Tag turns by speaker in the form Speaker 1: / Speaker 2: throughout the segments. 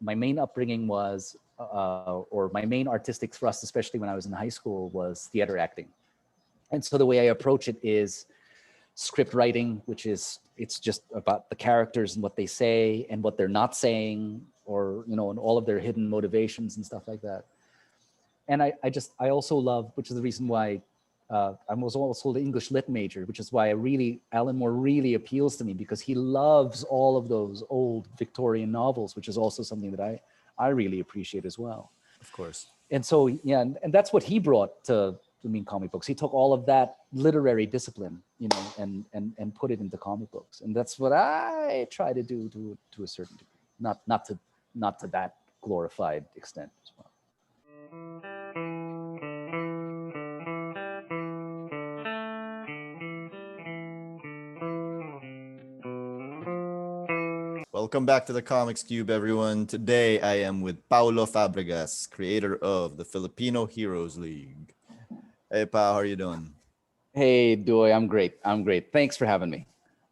Speaker 1: my main upbringing was, or my main artistic thrust, especially when I was in high school, was theater acting. And so the way I approach it is script writing, which is, it's just about the characters and what they say and what they're not saying, or, and all of their hidden motivations and stuff like that. And I also love, which is the reason why I was also the English lit major, which is why Alan Moore really appeals to me, because he loves all of those old Victorian novels, which is also something that I really appreciate as well.
Speaker 2: Of course.
Speaker 1: And so, yeah, and that's what he brought to comic books. He took all of that literary discipline, and put it into comic books. And that's what I try to do to a certain degree, not to that glorified extent as well.
Speaker 2: Welcome back to the Comics Cube, everyone. Today I am with Paolo Fabregas, creator of the Filipino Heroes League. Hey, Pao, how are you doing?
Speaker 1: Hey, Doi, I'm great. Thanks for having me.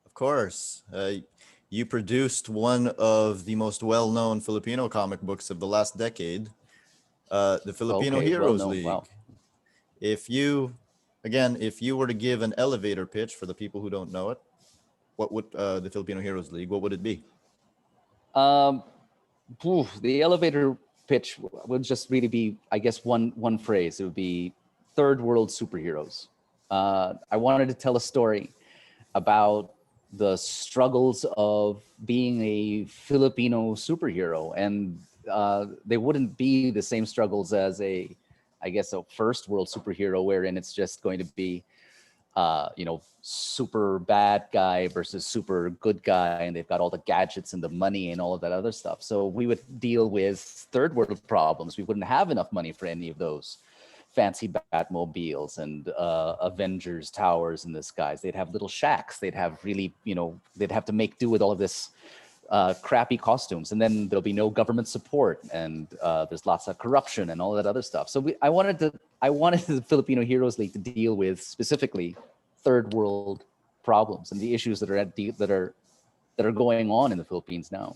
Speaker 2: Of course. You produced one of the most well-known Filipino comic books of the last decade, the Filipino Heroes League. Wow. If you were to give an elevator pitch for the people who don't know it, what would the Filipino Heroes League, what would it be?
Speaker 1: The elevator pitch would just really be, I guess, one phrase. It would be third world superheroes. I wanted to tell a story about the struggles of being a Filipino superhero, and they wouldn't be the same struggles as a first world superhero, wherein it's just going to be super bad guy versus super good guy, and they've got all the gadgets and the money and all of that other stuff. So we would deal with third world problems. We wouldn't have enough money for any of those fancy Batmobiles and Avengers towers in the skies. They'd have little shacks. They'd have really, they'd have to make do with all of this crappy costumes, and then there'll be no government support, and there's lots of corruption and all that other stuff. So I wanted the Filipino Heroes League to deal with specifically third world problems and the issues that are going on in the Philippines now.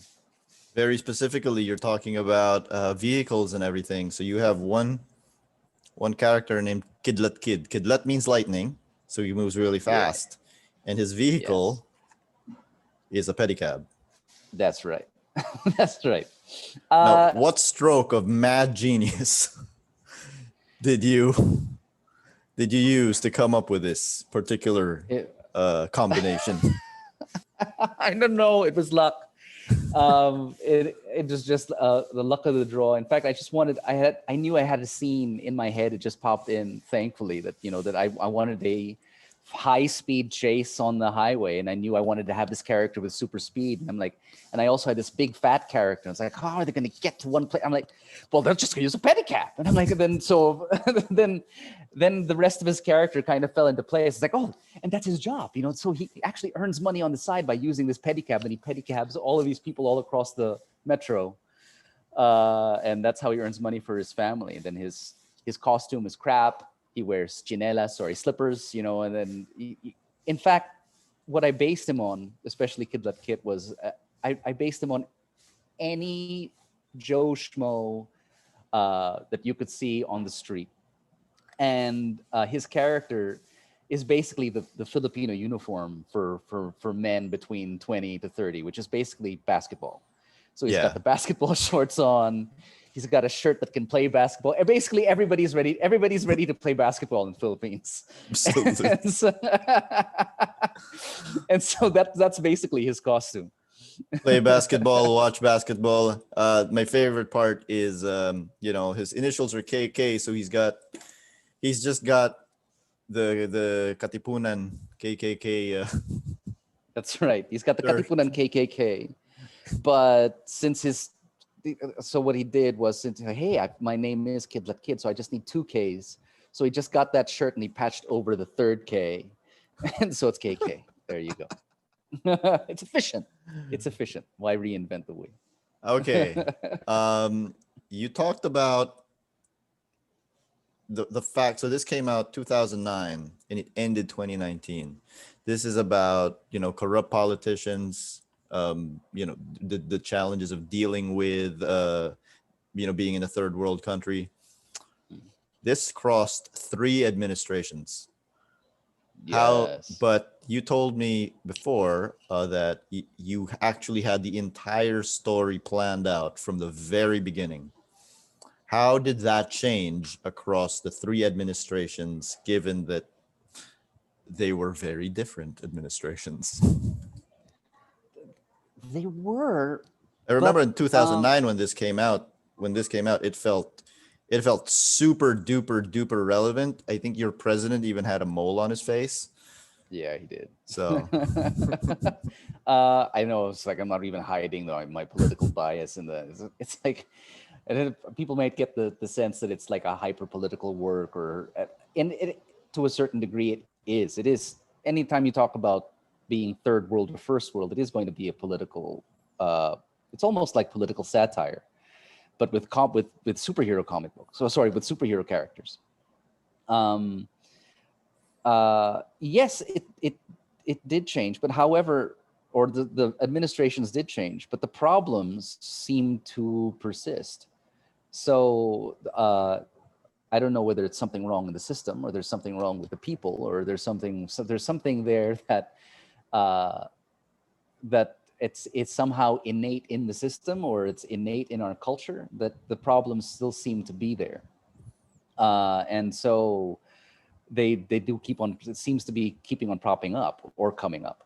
Speaker 2: Very specifically, you're talking about vehicles and everything. So you have one character named Kidlat Kid. Kidlat means lightning, so he moves really fast, and his vehicle is a pedicab.
Speaker 1: That's right. That's right.
Speaker 2: Now, what stroke of mad genius did you use to come up with this particular combination?
Speaker 1: I don't know. It was luck. It was just the luck of the draw. In fact, I knew I had a scene in my head. It just popped in, thankfully, that that I wanted a high-speed chase on the highway, and I knew I wanted to have this character with super speed. And I'm like, and I also had this big fat character. I was like, how are they going to get to one place? I'm like, well, they're just going to use a pedicab. And I'm like, then the rest of his character kind of fell into place. It's like, oh, and that's his job, So he actually earns money on the side by using this pedicab, and he pedicabs all of these people all across the metro, and that's how he earns money for his family. And then his costume is crap. He wears slippers, and then in fact, what I based him on, especially Kidlat Kid, was I based him on any Joe Schmo that you could see on the street. And his character is basically the Filipino uniform for men between 20 to 30, which is basically basketball. So he's got the basketball shorts on. He's got a shirt that can play basketball. And basically, everybody's ready to play basketball in the Philippines. and so that's basically his costume.
Speaker 2: Play basketball, watch basketball. My favorite part is, his initials are KK, so he's just got the Katipunan KKK.
Speaker 1: That's right. He's got the Katipunan KKK. But so what he did was, hey, my name is Kidlat Kid, so I just need 2 Ks. So he just got that shirt and he patched over the 3rd K. And so it's KK. There you go. It's efficient. Why reinvent the wheel?
Speaker 2: Okay. You talked about the fact, so this came out 2009 and it ended 2019. This is about, corrupt politicians the challenges of dealing with being in a third world country. This crossed 3 administrations.
Speaker 1: Yes.
Speaker 2: But you told me before that you actually had the entire story planned out from the very beginning. How did that change across the 3 administrations, given that they were very different administrations?
Speaker 1: They were.
Speaker 2: I remember
Speaker 1: But
Speaker 2: in 2009 when this came out, it felt super duper relevant. I think your president even had a mole on his face.
Speaker 1: yeah, he did.
Speaker 2: So
Speaker 1: I know it's like I'm not even hiding my political bias in the. It's like, and then people might get the sense that it's like a hyper political work, or and it, to a certain degree it is. It is. Anytime you talk about being third world or first world, it is going to be a political. It's almost like political satire, but with superhero comic books. So sorry, with superhero characters. Yes, it did change, but however, or the administrations did change, but the problems seem to persist. So I don't know whether it's something wrong in the system, or there's something wrong with the people, or there's something there that that it's somehow innate in the system, or it's innate in our culture, that the problems still seem to be there. And so they do keep on, it seems to be keeping on propping up or coming up.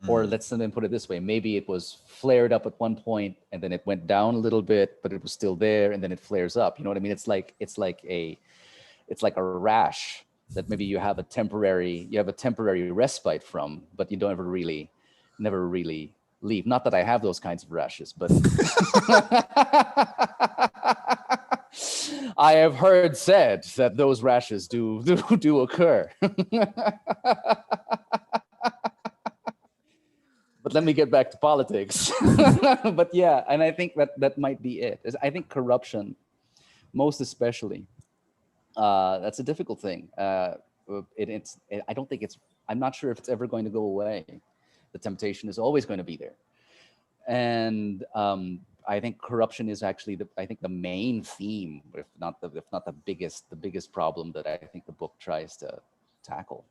Speaker 1: Or let's then put it this way, maybe it was flared up at one point and then it went down a little bit, but it was still there, and then it flares up. You know what I mean? It's like a rash that maybe you have a temporary respite from, but you don't never really leave. Not that I have those kinds of rashes, but I have heard said that those rashes do occur. But let me get back to politics. But yeah, and I think that might be it. I think corruption, most especially, that's a difficult thing. I don't think I'm not sure if it's ever going to go away. The temptation is always going to be there. And I think corruption is actually the main theme, if not the biggest problem that I think the book tries to tackle.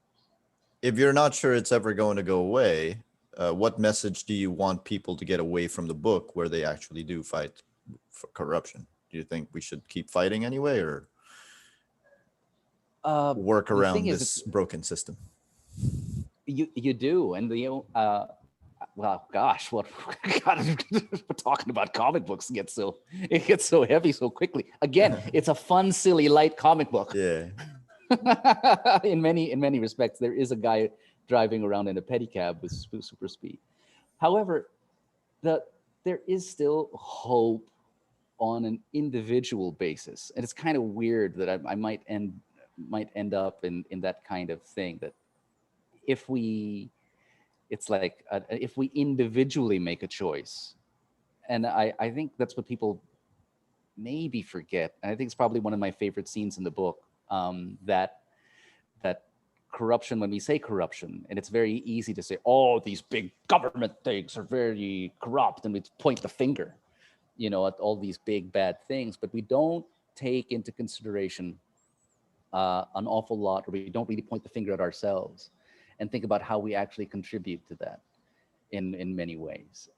Speaker 2: If you're not sure it's ever going to go away, what message do you want people to get away from the book, where they actually do fight for corruption? Do you think we should keep fighting anyway, or work around this broken system?
Speaker 1: You do, and well, gosh, what God, we're talking about comic books gets so heavy so quickly. Again, it's a fun, silly, light comic book.
Speaker 2: Yeah.
Speaker 1: in many respects, there is a guy driving around in a pedicab with super speed. However, there is still hope on an individual basis, and it's kind of weird that I might end up in that kind of thing, that if we individually make a choice. And I think that's what people maybe forget. And I think it's probably one of my favorite scenes in the book, that corruption, when we say corruption, and it's very easy to say, oh, these big government things are very corrupt, and we point the finger, at all these big bad things, but we don't take into consideration an awful lot, or we don't really point the finger at ourselves and think about how we actually contribute to that in many ways.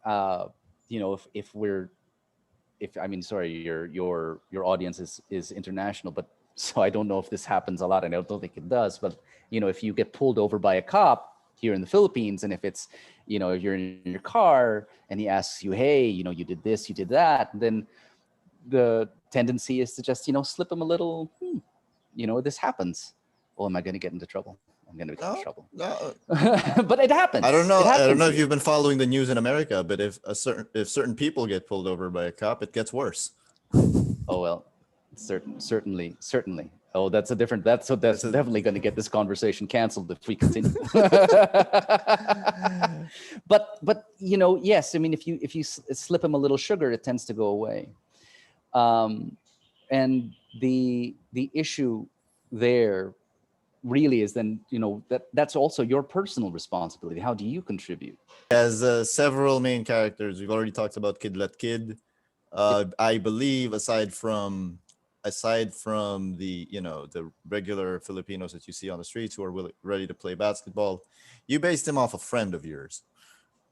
Speaker 1: Sorry, your audience is international, but so I don't know if this happens a lot, and I don't think it does, but if you get pulled over by a cop here in the Philippines, and if it's, if you're in your car and he asks you, hey, you did this, you did that, then the tendency is to just, slip him a little, this happens. Oh, am I going to get into trouble? I'm going to get into trouble.
Speaker 2: No.
Speaker 1: But it happens.
Speaker 2: I don't know.
Speaker 1: I
Speaker 2: don't know if you've been following the news in America, but if certain people get pulled over by a cop, it gets worse.
Speaker 1: Oh, well, certainly. Oh, that's definitely going to get this conversation canceled if we continue. but yes, I mean, if you slip him a little sugar, it tends to go away. And the issue there really is then, that's also your personal responsibility. How do you contribute?
Speaker 2: As several main characters, we've already talked about Kid Let Kid. I believe aside from the the regular Filipinos that you see on the streets who are ready to play basketball, you based him off a friend of yours.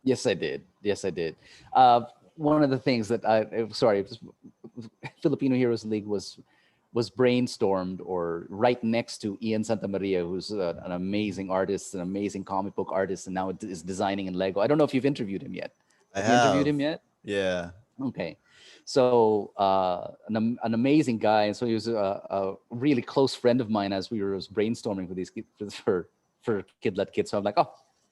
Speaker 1: Yes, I did. One of the things that Filipino Heroes League was brainstormed or right next to Ian Santamaria, who's an amazing artist, an amazing comic book artist, and now is designing in Lego. I don't know if you've interviewed him yet.
Speaker 2: Have
Speaker 1: you interviewed him yet?
Speaker 2: Yeah.
Speaker 1: Okay. So an amazing guy, and so he was a really close friend of mine as we were brainstorming for these for Kid Let Kid. So I'm like, oh,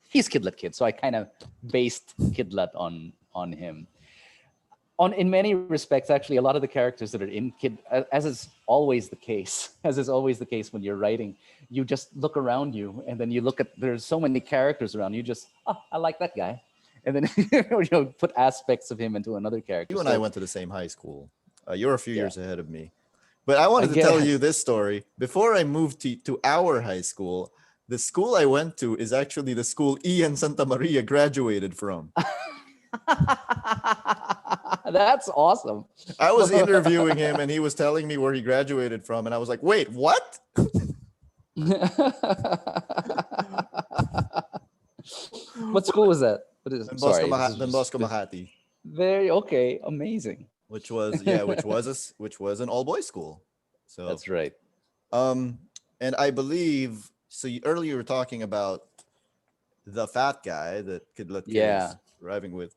Speaker 1: he's Kid Let Kid. So I kind of based Kid Let on him. In many respects, actually, a lot of the characters that are in Kid, as is always the case when you're writing, you just look around you and then you look at, there's so many characters around you, just, I like that guy. And then put aspects of him into another character.
Speaker 2: You and I went to the same high school. You're a few years ahead of me. But I wanted to tell you this story. Before I moved to our high school, the school I went to is actually the school Ian Santamaria graduated from.
Speaker 1: That's awesome.
Speaker 2: I was interviewing him and he was telling me where he graduated from. And I was like, wait, what?
Speaker 1: What school was that?
Speaker 2: Don Bosco Makati.
Speaker 1: Very okay, amazing.
Speaker 2: Which was an all-boys school. So
Speaker 1: that's right.
Speaker 2: And I believe so. Earlier you were talking about the fat guy that Kid Let Kid is arriving with.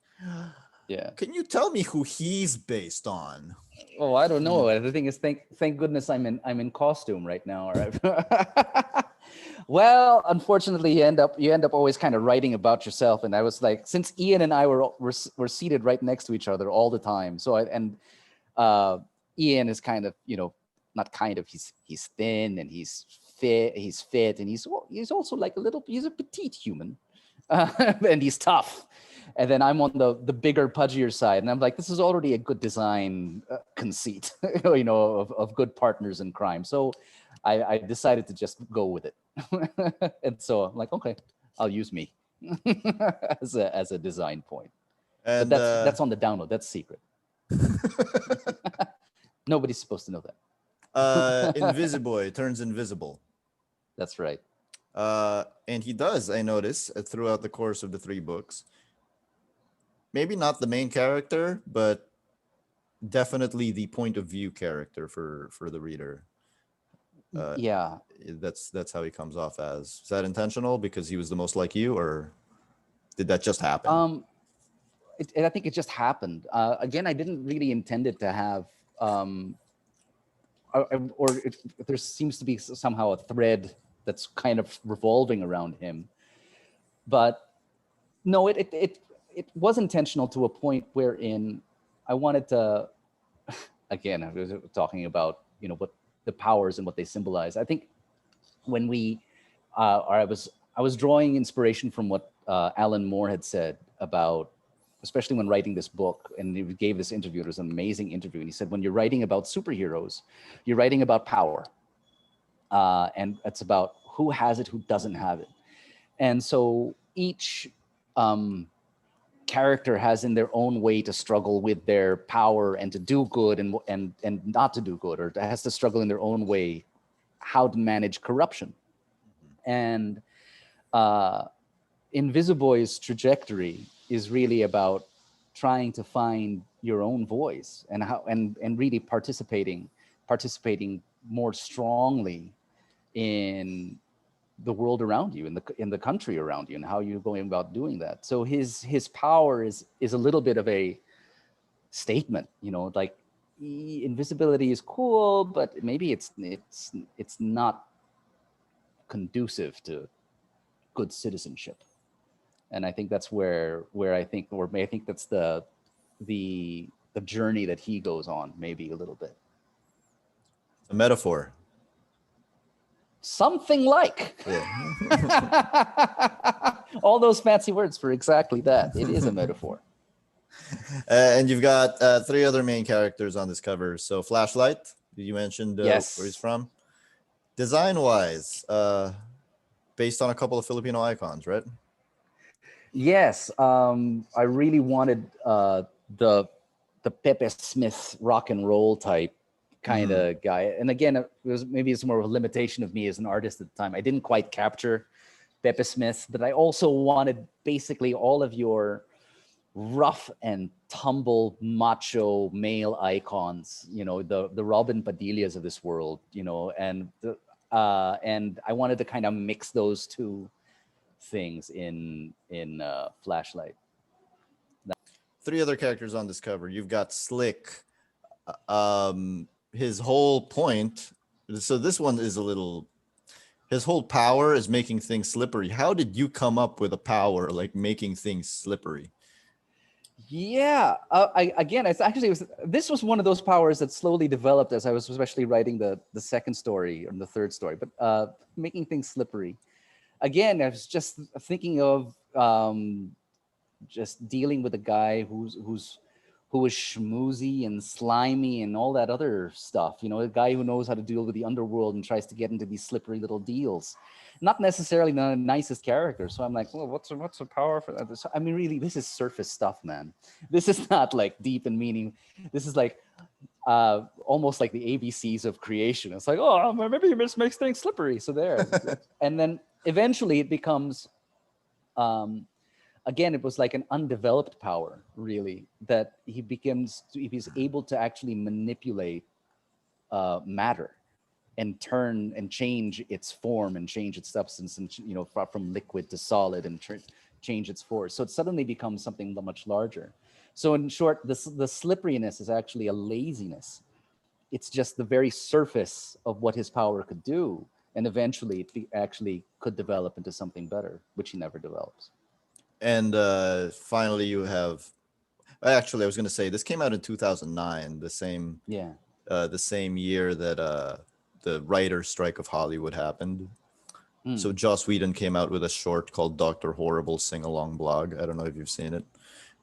Speaker 1: Yeah.
Speaker 2: Can you tell me who he's based on?
Speaker 1: Oh, I don't know. The thing is, thank goodness I'm in costume right now. Well, unfortunately, you end up always kind of writing about yourself. And I was like, since Ian and I were seated right next to each other all the time. So Ian is kind of, not kind of, he's thin and he's fit, and he's also like he's a petite human, and he's tough. And then I'm on the bigger, pudgier side, and I'm like, this is already a good design conceit, of good partners in crime. So I decided to just go with it, and so I'm like, okay, I'll use me as a design point. And but that's on the download. That's secret. Nobody's supposed to know that.
Speaker 2: Invisiboy turns invisible.
Speaker 1: That's right.
Speaker 2: And he does, I notice, throughout the course of the 3 books. Maybe not the main character, but definitely the point of view character for the reader. That's how he comes off as. Is that intentional because he was the most like you, or did that just happen?
Speaker 1: I think it just happened. Again, I didn't really intend it to have, there seems to be somehow a thread that's kind of revolving around him. But no, it was intentional to a point wherein I wanted to, again, I was talking about, what the powers and what they symbolize. I think when I was drawing inspiration from what Alan Moore had said about, especially when writing this book, and he gave this interview. It was an amazing interview. And he said, when you're writing about superheroes, you're writing about power. And it's about who has it, who doesn't have it. And so each character has in their own way to struggle with their power and to do good and not to do good, or has to struggle in their own way how to manage corruption. And Invisiboy's trajectory is really about trying to find your own voice and how and really participating more strongly in the world around you, in the country around you, and how you're going about doing that. So his power is a little bit of a statement, like invisibility is cool, but maybe it's not conducive to good citizenship. And I think that's where I think that's the journey that he goes on, maybe a little bit.
Speaker 2: A metaphor.
Speaker 1: Something like.
Speaker 2: Yeah.
Speaker 1: All those fancy words for exactly that. It is a metaphor.
Speaker 2: And you've got 3 other main characters on this cover. So Flashlight, you mentioned
Speaker 1: yes.
Speaker 2: where he's from. Design-wise, based on a couple of Filipino icons, right?
Speaker 1: Yes, I really wanted the Pepe Smith rock and roll type kind of guy. And again, it's more of a limitation of me as an artist at the time. I didn't quite capture Pepe Smith, but I also wanted basically all of your rough and tumble macho male icons, the Robin Padillas of this world, and I wanted to kind of mix those two things in Flashlight.
Speaker 2: Three other characters on this cover. You've got Slick. His whole point. So this one is a little. His whole power is making things slippery. How did you come up with a power like making things slippery?
Speaker 1: Yeah, this was one of those powers that slowly developed as I was especially writing the second story and the third story. But making things slippery. Again, I was just thinking of just dealing with a guy who is schmoozy and slimy and all that other stuff. A guy who knows how to deal with the underworld and tries to get into these slippery little deals. Not necessarily the nicest character. So I'm like, well, what's the power for that? I mean, really, this is surface stuff, man. This is not like deep in meaning. This is like almost like the ABCs of creation. It's like, oh, maybe it just makes things slippery. So there. And then eventually it becomes, again, it was like an undeveloped power, really, that he's able to actually manipulate matter and turn and change its form and change its substance and, from liquid to solid and change its force. So it suddenly becomes something much larger. So in short, the slipperiness is actually a laziness. It's just the very surface of what his power could do. And eventually it actually could develop into something better, which he never develops.
Speaker 2: And finally, you have. Actually, I was going to say this came out in 2009, the same year that the writer's strike of Hollywood happened. So Joss Whedon came out with a short called Dr. Horrible Sing-Along Blog. I don't know if you've seen it.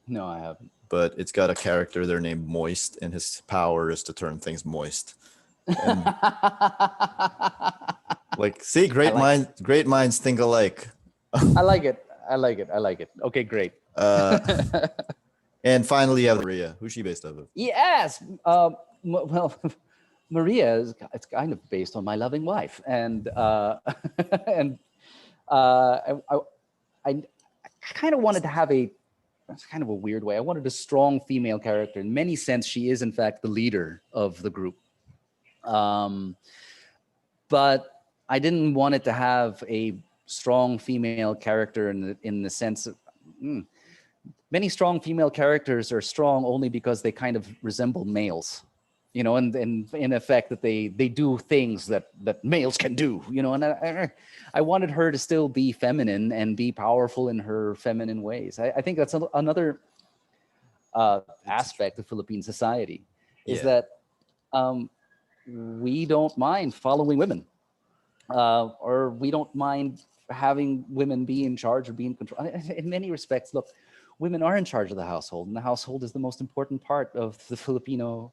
Speaker 1: No, I haven't.
Speaker 2: But it's got a character there named Moist, and his power is to turn things moist. And like, see, great minds think alike.
Speaker 1: I like it. Okay, great.
Speaker 2: And finally, you have Maria. Who's she based off of?
Speaker 1: Yes. Well, Maria it's kind of based on my loving wife, and and I kind of wanted to have that's kind of a weird way. I wanted a strong female character. In many sense, she is in fact the leader of the group. But I didn't want it to have a strong female character in the sense of many strong female characters are strong only because they kind of resemble males, and in effect that they do things that males can do, and I wanted her to still be feminine and be powerful in her feminine ways. I think that's another aspect of Philippine society is that we don't mind following women, or we don't mind having women be in charge or be in control. In many respects, look, women are in charge of the household, and the household is the most important part of the Filipino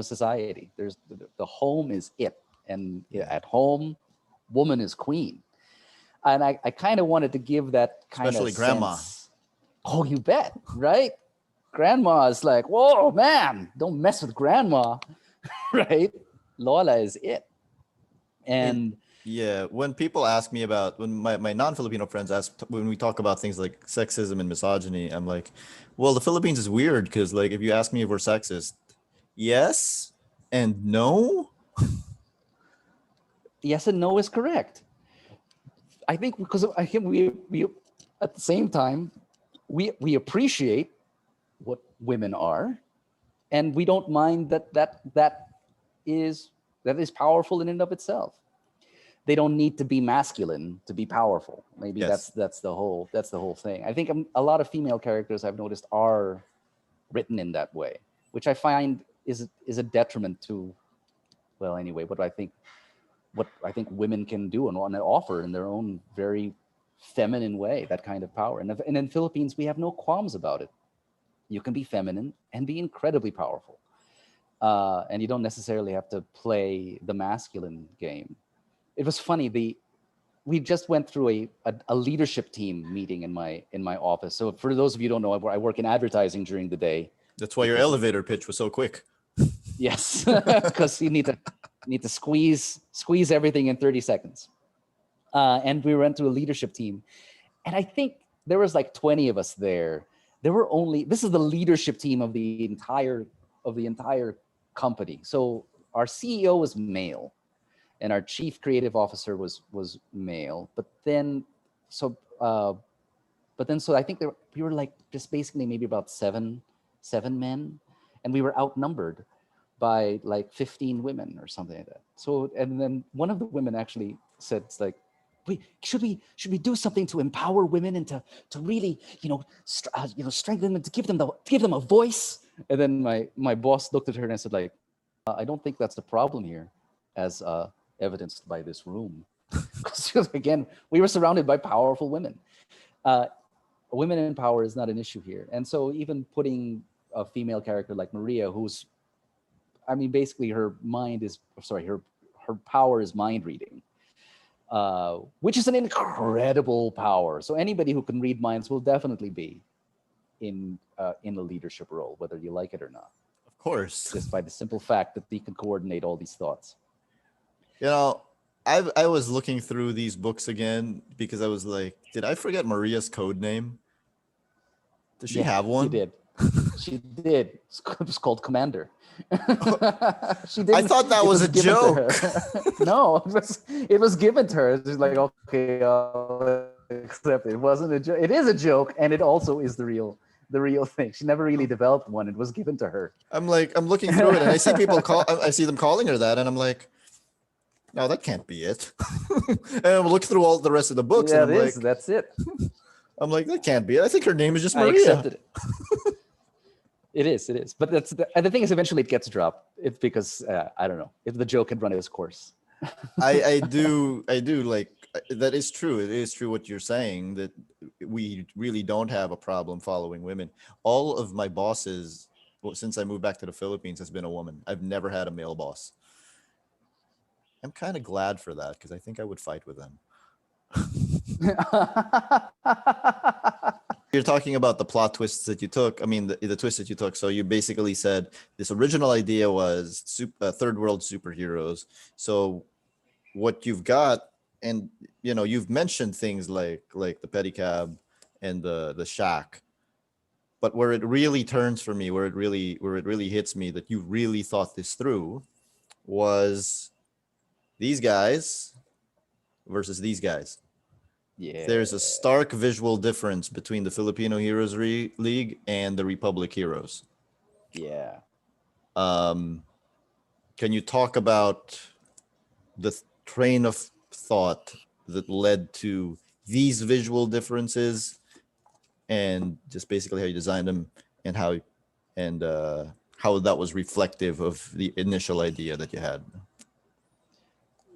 Speaker 1: society. There's the home is it, and at home, woman is queen. And I kind of wanted to give that kind
Speaker 2: especially
Speaker 1: of
Speaker 2: grandma.
Speaker 1: sense. Oh, you bet, right? Grandma is like, whoa, man, don't mess with grandma, right? Lola is it. And
Speaker 2: yeah, when people ask me about, when my non-Filipino friends ask, when we talk about things like sexism and misogyny, I'm like, well, the Philippines is weird because, like, if you ask me if we're sexist, yes and no.
Speaker 1: Yes and no is correct. I think because I think we at the same time we appreciate what women are, and we don't mind that is powerful in and of itself. They don't need to be masculine to be powerful. Maybe
Speaker 2: Yes.
Speaker 1: that's the whole thing. I think a lot of female characters I've noticed are written in that way, which I find is a detriment to, well, anyway, what I think women can do and offer in their own very feminine way, that kind of power. And in Philippines, we have no qualms about it. You can be feminine and be incredibly powerful. and you don't necessarily have to play the masculine game. It was funny. We just went through a leadership team meeting in my office. So for those of you who don't know, I work in advertising during the day.
Speaker 2: That's why your elevator pitch was so quick.
Speaker 1: Yes, because you need to squeeze everything in 30 seconds. And we went to a leadership team, and I think there was like 20 of us there. This is the leadership team of the entire company. So our CEO was male, and our chief creative officer was male. But then so I think we were like just basically maybe about seven men, and we were outnumbered by like 15 women or something like that. So, and then one of the women actually said, it's like, wait, should we do something to empower women and to really, strengthen them, to give them a voice? And then my boss looked at her and I said, like, I don't think that's the problem here, as evidenced by this room. Because again, we were surrounded by powerful women. Women in power is not an issue here. And so even putting a female character like Maria, who's, I mean, basically her power is mind reading, which is an incredible power. So anybody who can read minds will definitely be in a leadership role, whether you like it or not.
Speaker 2: Of course.
Speaker 1: Just by the simple fact that they can coordinate all these thoughts.
Speaker 2: You know, I was looking through these books again because I was like, did I forget Maria's code name? Does she have one?
Speaker 1: You did. She did. It was called Commander.
Speaker 2: She didn't. I thought that was a joke.
Speaker 1: No, it was given to her. She's like, okay, I'll accept it. It wasn't a joke. It is a joke, and it also is the real thing. She never really developed one. It was given to her.
Speaker 2: I'm looking through it, and I see I see them calling her that, and I'm like, no, that can't be it. And I look through all the rest of the books, and I'm like,
Speaker 1: that's it.
Speaker 2: I'm like, that can't be it. I think her name is just Maria.
Speaker 1: I accepted it. It is. But that's the thing is, eventually it gets dropped. It's because I don't know if the joke had run its course.
Speaker 2: I do like that is true. It is true what you're saying, that we really don't have a problem following women. All of my bosses, since I moved back to the Philippines, has been a woman. I've never had a male boss. I'm kind of glad for that because I think I would fight with them. You're talking about the plot twists that you took. I mean, the twist that you took. So you basically said this original idea was third world superheroes. So what you've got, and you've mentioned things like the pedicab and the shack, but where it really turns for me, where it really hits me that you really thought this through, was these guys versus these guys.
Speaker 1: Yeah.
Speaker 2: There's a stark visual difference between the Filipino Heroes League and the Republic Heroes.
Speaker 1: Yeah.
Speaker 2: Can you talk about the train of thought that led to these visual differences, and just basically how you designed them, and how that was reflective of the initial idea that you had?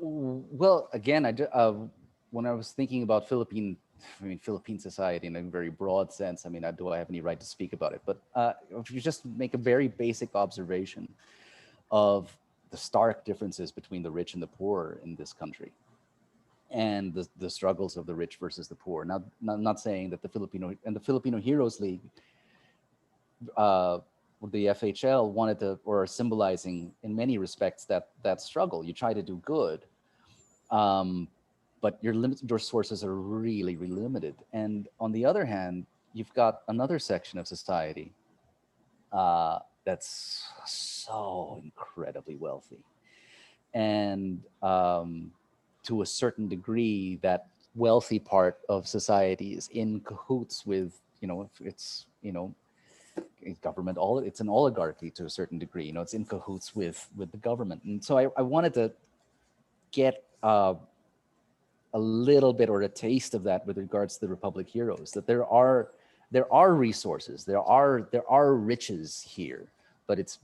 Speaker 1: Well, again, when I was thinking about Philippine society in a very broad sense, I mean, do I have any right to speak about it? But if you just make a very basic observation of the stark differences between the rich and the poor in this country, and the struggles of the rich versus the poor. Now, not saying that the Filipino Heroes League, the FHL wanted to, or symbolizing in many respects that struggle. You try to do good. But your sources are really, really limited. And on the other hand, you've got another section of society that's so incredibly wealthy. And to a certain degree, that wealthy part of society is in cahoots with, it's government, it's an oligarchy to a certain degree, it's in cahoots with the government. And so I wanted to get a little bit, or a taste of that, with regards to the Republic Heroes, that there are resources, there are riches here, but it's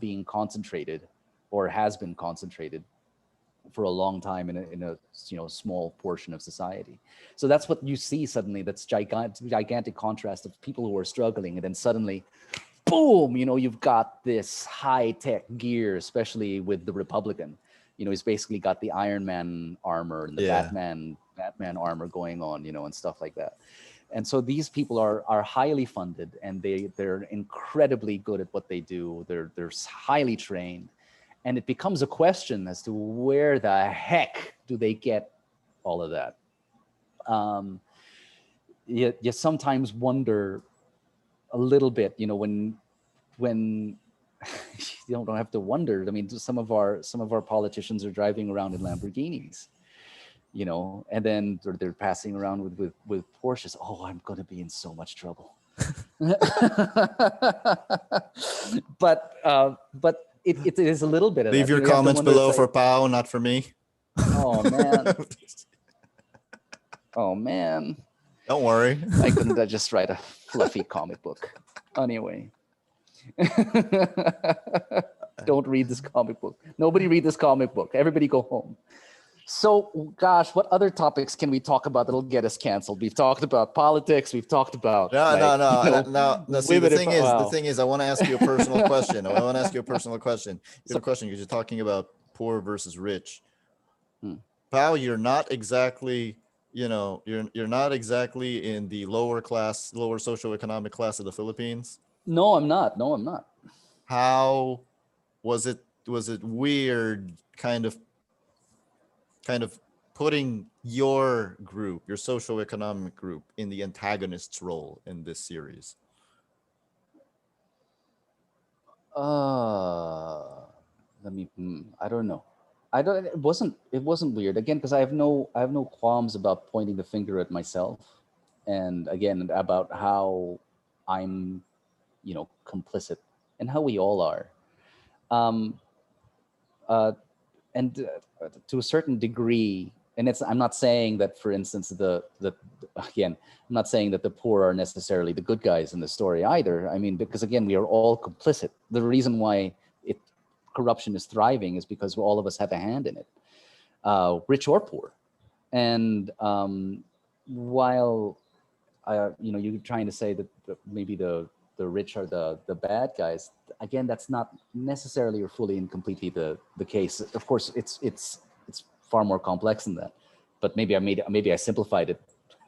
Speaker 1: being concentrated, or has been concentrated for a long time in a small portion of society. So that's what you see suddenly. That's gigantic contrast of people who are struggling, and then suddenly boom, you've got this high-tech gear, especially with the Republican. He's basically got the Iron Man armor and the Batman armor going on, and stuff like that. And so these people are highly funded, and they're incredibly good at what they do. They're highly trained, and it becomes a question as to where the heck do they get all of that. You sometimes wonder a little bit, when you don't have to wonder. I mean, some of our politicians are driving around in Lamborghinis, and then they're passing around with Porsches. Oh, I'm going to be in so much trouble. But it is a little bit of
Speaker 2: Leave
Speaker 1: that.
Speaker 2: your comments below for Pao, not for me.
Speaker 1: Oh man. Oh man.
Speaker 2: Don't worry.
Speaker 1: Why couldn't I just write a fluffy comic book? Anyway. Don't read this comic book. Nobody read this comic book. Everybody go home. So, gosh, what other topics can we talk about that'll get us canceled? We've talked about politics. We've talked about
Speaker 2: no. See, the thing is, I want to ask you a personal question. You have a question because you're talking about poor versus rich. Pao, you're not exactly, you're not exactly in the lower socioeconomic class of the Philippines.
Speaker 1: No, I'm not.
Speaker 2: How was it? Was it weird, kind of putting your group, your socioeconomic group, in the antagonist's role in this series?
Speaker 1: I don't know. It wasn't weird, again, because I have no qualms about pointing the finger at myself, and again about how I'm complicit, and how we all are. And to a certain degree, and I'm not saying that, for instance, I'm not saying that the poor are necessarily the good guys in the story either. I mean, because again, we are all complicit. The reason why corruption is thriving is because all of us have a hand in it, rich or poor. And while you're trying to say that maybe the rich are the bad guys, again, that's not necessarily or fully and completely the case. Of course, it's far more complex than that. But maybe I simplified it,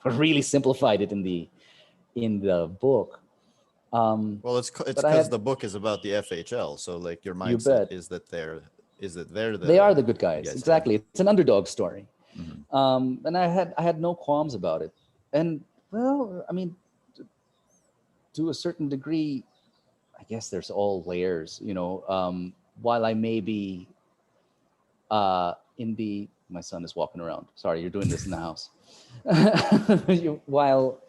Speaker 1: really simplified it in the book.
Speaker 2: Well, it's because the book is about the FHL, so like your mindset is that they are
Speaker 1: the good guys. Exactly, it's an underdog story.
Speaker 2: Mm-hmm.
Speaker 1: And I had no qualms about it. And well, I mean, to a certain degree, I guess there's all layers, while I may be my son is walking around. Sorry, you're doing this in the house. While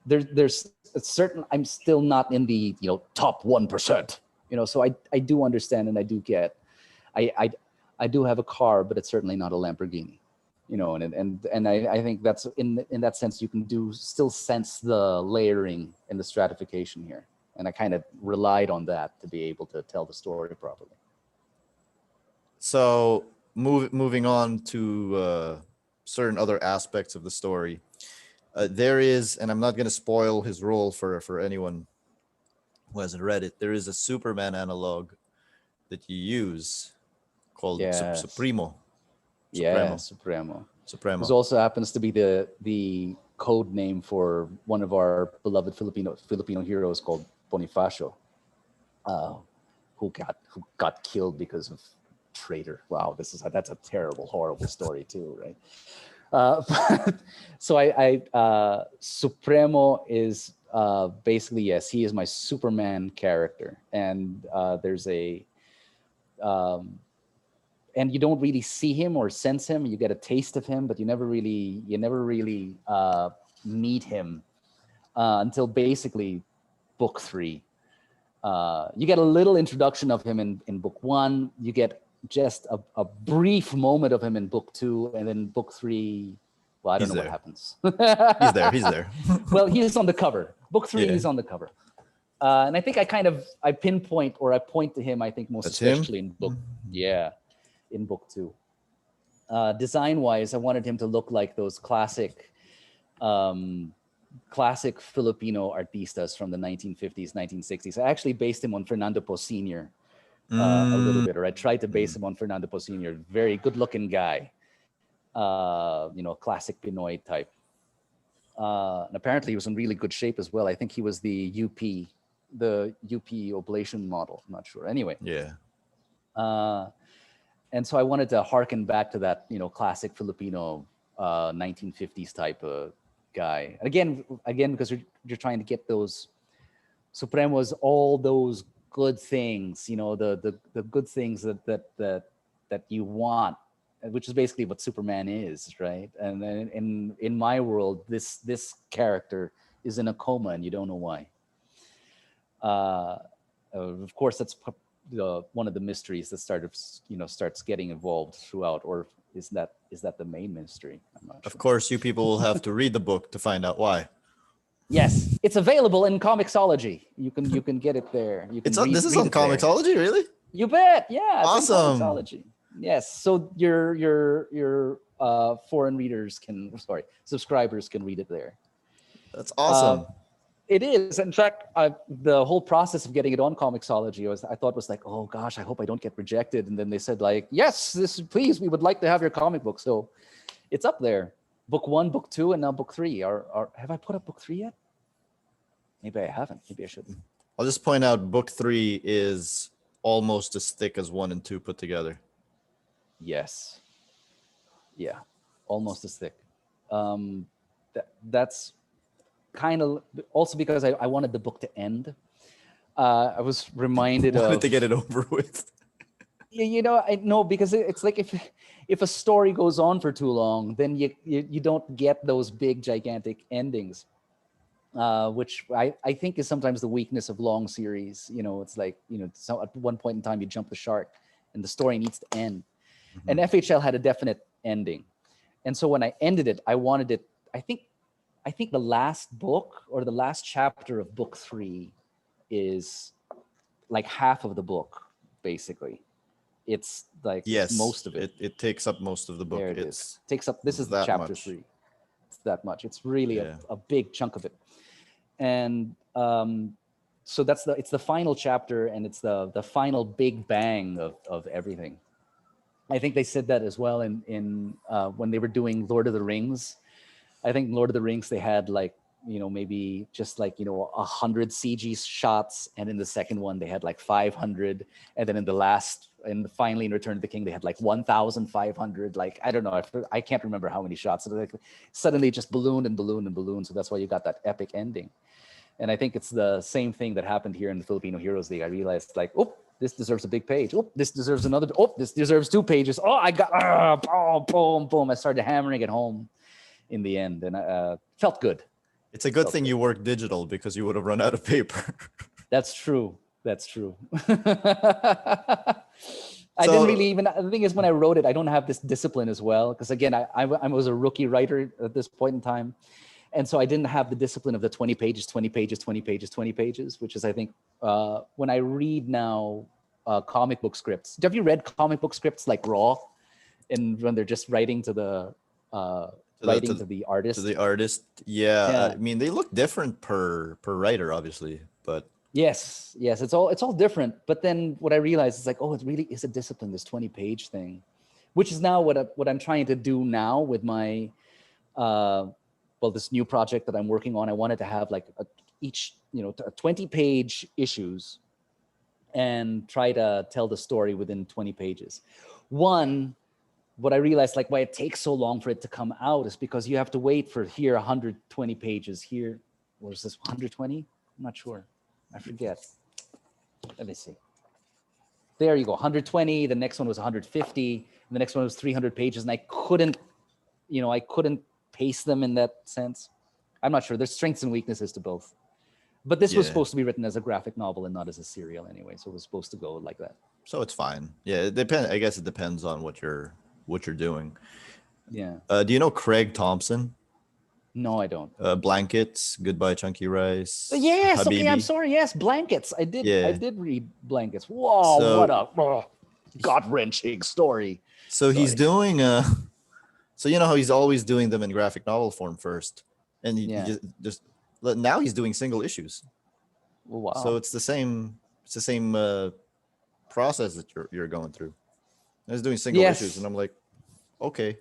Speaker 1: there's a certain, I'm still not in the, top 1%, so I do understand, and I do get, I do have a car, but it's certainly not a Lamborghini, and I think that's in that sense, you can still sense the layering and the stratification here. And I kind of relied on that to be able to tell the story properly.
Speaker 2: So moving on to certain other aspects of the story, there is, and I'm not going to spoil his role for anyone who hasn't read it, there is a Superman analog that you use called Supremo.
Speaker 1: Yeah, Supremo.
Speaker 2: Supremo.
Speaker 1: This also happens to be the code name for one of our beloved Filipino heroes called Bonifacio, who got killed because of traitor. Wow, that's a terrible, horrible story too, right? So I Supremo is basically, yes, he is my Superman character, and there's a and you don't really see him or sense him. You get a taste of him, but you never really meet him until basically book 3. You get a little introduction of him in book 1. You get just a brief moment of him in book 2, and then book 3. Well, I don't know what happens.
Speaker 2: He's there.
Speaker 1: Well, he's on the cover. Book 3, he's on the cover. And I think I pinpoint, or I point to him, I think most especially in book, in book 2. Design-wise, I wanted him to look like those classic classic Filipino artistas from the 1950s, 1960s. I actually based him on Fernando Po Sr. A little bit, or I tried to base him on Fernando Po Sr. Very good-looking guy, classic Pinoy type. And apparently he was in really good shape as well. I think he was the UP oblation model. I'm not sure. Anyway.
Speaker 2: Yeah.
Speaker 1: And so I wanted to harken back to that, classic Filipino 1950s type of guy. And again, because you're trying to get those Supremos, all those good things, the good things that you want, which is basically what Superman is, right? And then in my world, this character is in a coma and you don't know why. Of course, that's one of the mysteries that starts getting involved throughout, or is that the main mystery? I'm not sure.
Speaker 2: Of course, you people will have to read the book to find out why.
Speaker 1: Yes, it's available in Comixology. You can get it there.
Speaker 2: This is on Comixology, really?
Speaker 1: You bet. Yeah. It's
Speaker 2: awesome.
Speaker 1: on Comixology. Yes. So your foreign subscribers can read it there.
Speaker 2: That's awesome.
Speaker 1: It is. In fact, the whole process of getting it on Comixology I thought was like, oh gosh, I hope I don't get rejected. And then they said like, yes, please, we would like to have your comic book. So it's up there. Book 1, book 2, and now book 3. Have I put up book 3 yet? Maybe I haven't. Maybe I should.
Speaker 2: I'll just point out book 3 is almost as thick as 1 and 2 put together.
Speaker 1: Yes. Yeah. Almost as thick. That's kind of also because I wanted the book to end. I was reminded
Speaker 2: of to get it over with.
Speaker 1: I know, because it's like if a story goes on for too long, then you don't get those big gigantic endings, which I think is sometimes the weakness of long series. It's like so at one point in time you jump the shark and the story needs to end. Mm-hmm. And FHL had a definite ending, and so when I ended it, I wanted it. I think the last book or the last chapter of book 3 is like half of the book, basically. It's like most of it.
Speaker 2: It takes up most of the book.
Speaker 1: There it is. Takes up. This is the chapter 3. It's that much. It's really a big chunk of it, and so it's the final chapter, and it's the final big bang of everything. I think they said that as well in when they were doing Lord of the Rings. I think Lord of the Rings, they had like, maybe just like, 100 CG shots. And in the second one, they had like 500. And then finally in Return of the King, they had like 1,500. Like, I don't know. I can't remember how many shots. Like, suddenly it just ballooned and ballooned and ballooned. So that's why you got that epic ending. And I think it's the same thing that happened here in the Filipino Heroes League. I realized like, oh, this deserves a big page. Oh, this deserves another. Oh, this deserves 2 pages. Oh, I got, boom, boom, boom. I started hammering it home in the end, and felt good.
Speaker 2: It's a good thing you work digital, because you would have run out of paper.
Speaker 1: That's true. I didn't really even. The thing is, when I wrote it, I don't have this discipline as well, because again, I was a rookie writer at this point in time, and so I didn't have the discipline of the 20 pages, 20 pages, 20 pages, 20 pages, which is, I think, when I read now comic book scripts. Have you read comic book scripts like raw, and when they're just writing to the to the artist?
Speaker 2: To the artist, yeah. I mean, they look different per writer, obviously, but
Speaker 1: yes, it's all different. But then what I realized is like, oh, it really is a discipline, this 20-page thing, which is now what I'm trying to do now with my this new project that I'm working on. I wanted to have like each 20-page issues and try to tell the story within 20 pages. What I realized, like, why it takes so long for it to come out is because you have to wait for here 120 pages here. Or is this 120? I'm not sure. I forget. Let me see. There you go. 120. The next one was 150. And the next one was 300 pages. And I couldn't pace them in that sense. I'm not sure. There's strengths and weaknesses to both. But this was supposed to be written as a graphic novel and not as a serial anyway. So it was supposed to go like that.
Speaker 2: So it's fine. Yeah, it depends. I guess it depends on what you're doing.
Speaker 1: Yeah.
Speaker 2: Do you know Craig Thompson?
Speaker 1: No, I don't.
Speaker 2: Blankets, Goodbye Chunky Rice.
Speaker 1: Yes.
Speaker 2: Habibi.
Speaker 1: Okay. I'm sorry. Yes, Blankets. I did. Yeah. I did read Blankets. Whoa! What a gut-wrenching story.
Speaker 2: So he's doing. So you know how he's always doing them in graphic novel form first. and he just now he's doing single issues.
Speaker 1: Oh, wow.
Speaker 2: So it's the same process that you're going through. He's doing single issues, and I'm like, okay,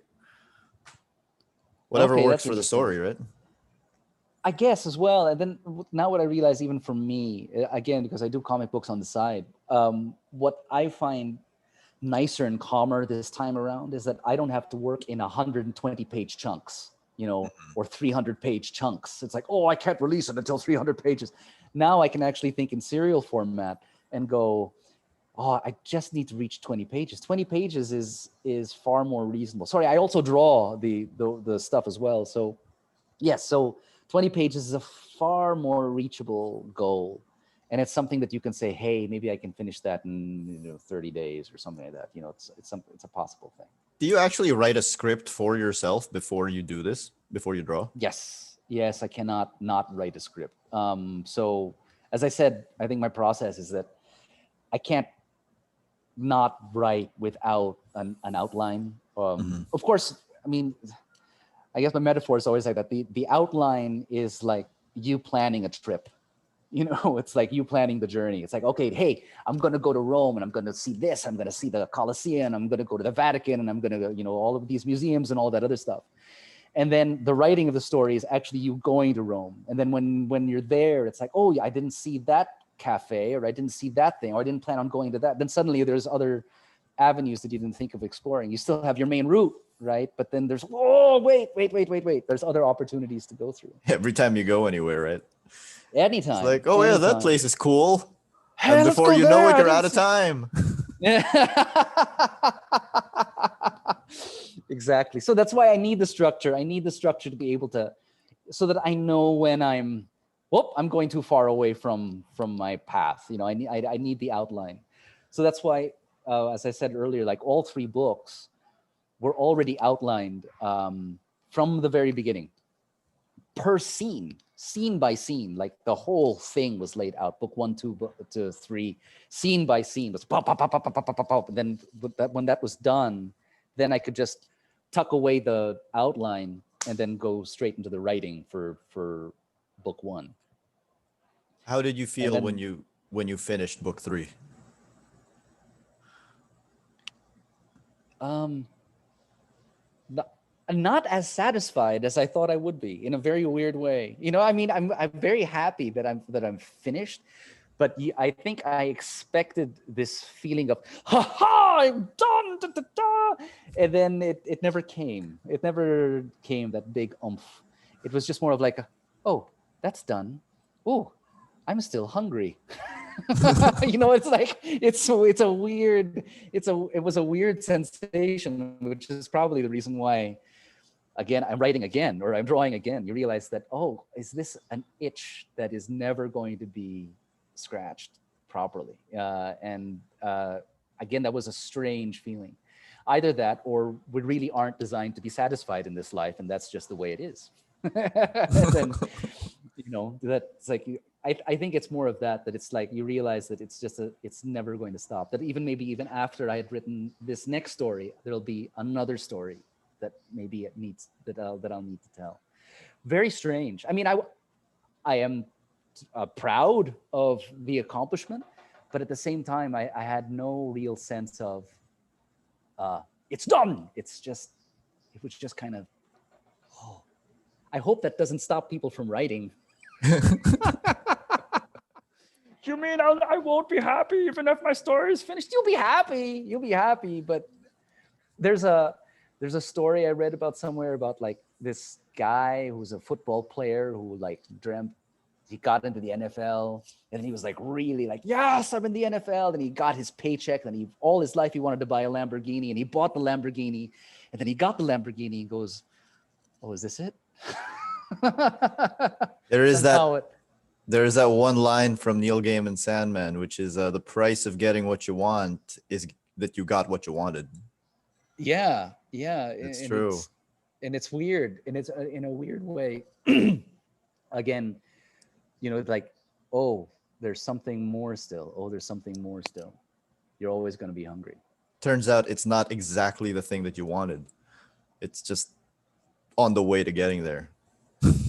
Speaker 2: whatever works for the story, right?
Speaker 1: I guess as well. And then now what I realize, even for me, again, because I do comic books on the side, what I find nicer and calmer this time around is that I don't have to work in 120-page chunks, or 300-page chunks. It's like, oh, I can't release it until 300 pages. Now I can actually think in serial format and go, oh, I just need to reach 20 pages. 20 pages is far more reasonable. Sorry, I also draw the stuff as well. So yes, so 20 pages is a far more reachable goal. And it's something that you can say, hey, maybe I can finish that in 30 days or something like that. It's a possible thing.
Speaker 2: Do you actually write a script for yourself before you do this, before you draw?
Speaker 1: Yes, I cannot not write a script. So as I said, I think my process is that I can't not write without an outline. Of course, I mean, I guess my metaphor is always like that. The outline is like you planning a trip. It's like you planning the journey. It's like, okay, hey, I'm going to go to Rome and I'm going to see this. I'm going to see the Colosseum. I'm going to go to the Vatican and I'm going to, all of these museums and all that other stuff. And then the writing of the story is actually you going to Rome. And then when you're there, it's like, oh, I didn't see that cafe, or I didn't see that thing, or I didn't plan on going to that. Then suddenly there's other avenues that you didn't think of exploring. You still have your main route, right? But then there's, oh, wait. There's other opportunities to go through.
Speaker 2: Every time you go anywhere, right?
Speaker 1: Anytime.
Speaker 2: It's like, oh,
Speaker 1: anytime.
Speaker 2: Yeah, that place is cool.
Speaker 1: Hey,
Speaker 2: and before you know it, you're out of time.
Speaker 1: Exactly. So that's why I need the structure. I need the structure to be able to, so that I know when I'm going too far away from my path. I need the outline. So that's why, as I said earlier, like all 3 books were already outlined from the very beginning, per scene by scene. Like the whole thing was laid out. Book 1, 2 to 3, scene by scene was pop, pop, pop, pop, pop, pop, pop, pop. And then when that was done, then I could just tuck away the outline and then go straight into the writing for book 1.
Speaker 2: How did you feel when you finished book 3?
Speaker 1: Not as satisfied as I thought I would be, in a very weird way. I'm very happy that I'm finished, but I think I expected this feeling of I'm done, da, da, da. And then it never came. It never came, that big oomph. It was just more of like, oh, that's done. Oh, I'm still hungry. It's like it was a weird sensation, which is probably the reason why, again, I'm writing again, or I'm drawing again. You realize that, oh, is this an itch that is never going to be scratched properly? And again, that was a strange feeling. Either that, or we really aren't designed to be satisfied in this life, and that's just the way it is. And then, that's like, I think it's more of that it's like you realize that it's never going to stop. That maybe even after I had written this next story, there'll be another story that maybe it needs that I'll need to tell. Very strange. I mean, I am proud of the accomplishment, but at the same time, I had no real sense of it's done. It was just kind of, oh, I hope that doesn't stop people from writing. You mean I won't be happy even if my story is finished? You'll be happy. But there's a story I read about somewhere about like this guy who's a football player who like dreamt he got into the NFL, and he was like really like, yes, I'm in the NFL. And he got his paycheck, and all his life he wanted to buy a Lamborghini, and he bought the Lamborghini, and then he got the Lamborghini and goes, oh, is this it?
Speaker 2: There is that one line from Neil Gaiman's Sandman, which is the price of getting what you want is that you got what you wanted.
Speaker 1: Yeah.
Speaker 2: It's true.
Speaker 1: It's weird, and it's in a weird way. Again, like, oh, there's something more still. Oh, there's something more still. You're always going to be hungry.
Speaker 2: Turns out it's not exactly the thing that you wanted. It's just on the way to getting there.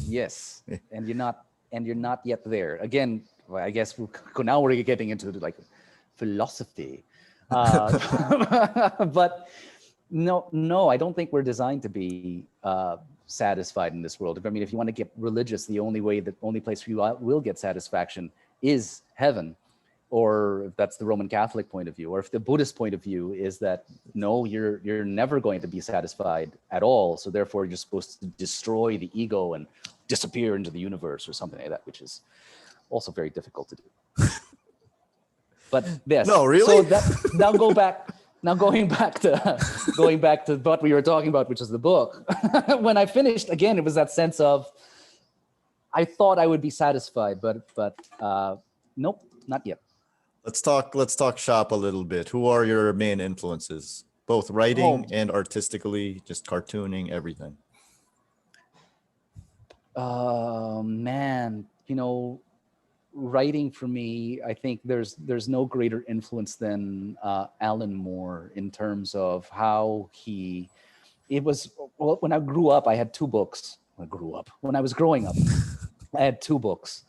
Speaker 1: Yes, and you're not yet there. Again, well, I guess now we're getting into like philosophy, but no, I don't think we're designed to be satisfied in this world. I mean, if you want to get religious, the only place you will get satisfaction is heaven. Or if that's the Roman Catholic point of view, or if the Buddhist point of view is that no, you're never going to be satisfied at all. So therefore, you're supposed to destroy the ego and disappear into the universe or something like that, which is also very difficult to do. But yes,
Speaker 2: No, really.
Speaker 1: So that now going back to what we were talking about, which is the book. When I finished, again, it was that sense of I thought I would be satisfied, but nope, not yet.
Speaker 2: Let's talk shop a little bit. Who are your main influences, both writing and artistically, just cartooning, everything?
Speaker 1: Man, writing for me, I think there's no greater influence than Alan Moore in terms of how when I grew up, I had two books. When I was growing up, I had two books,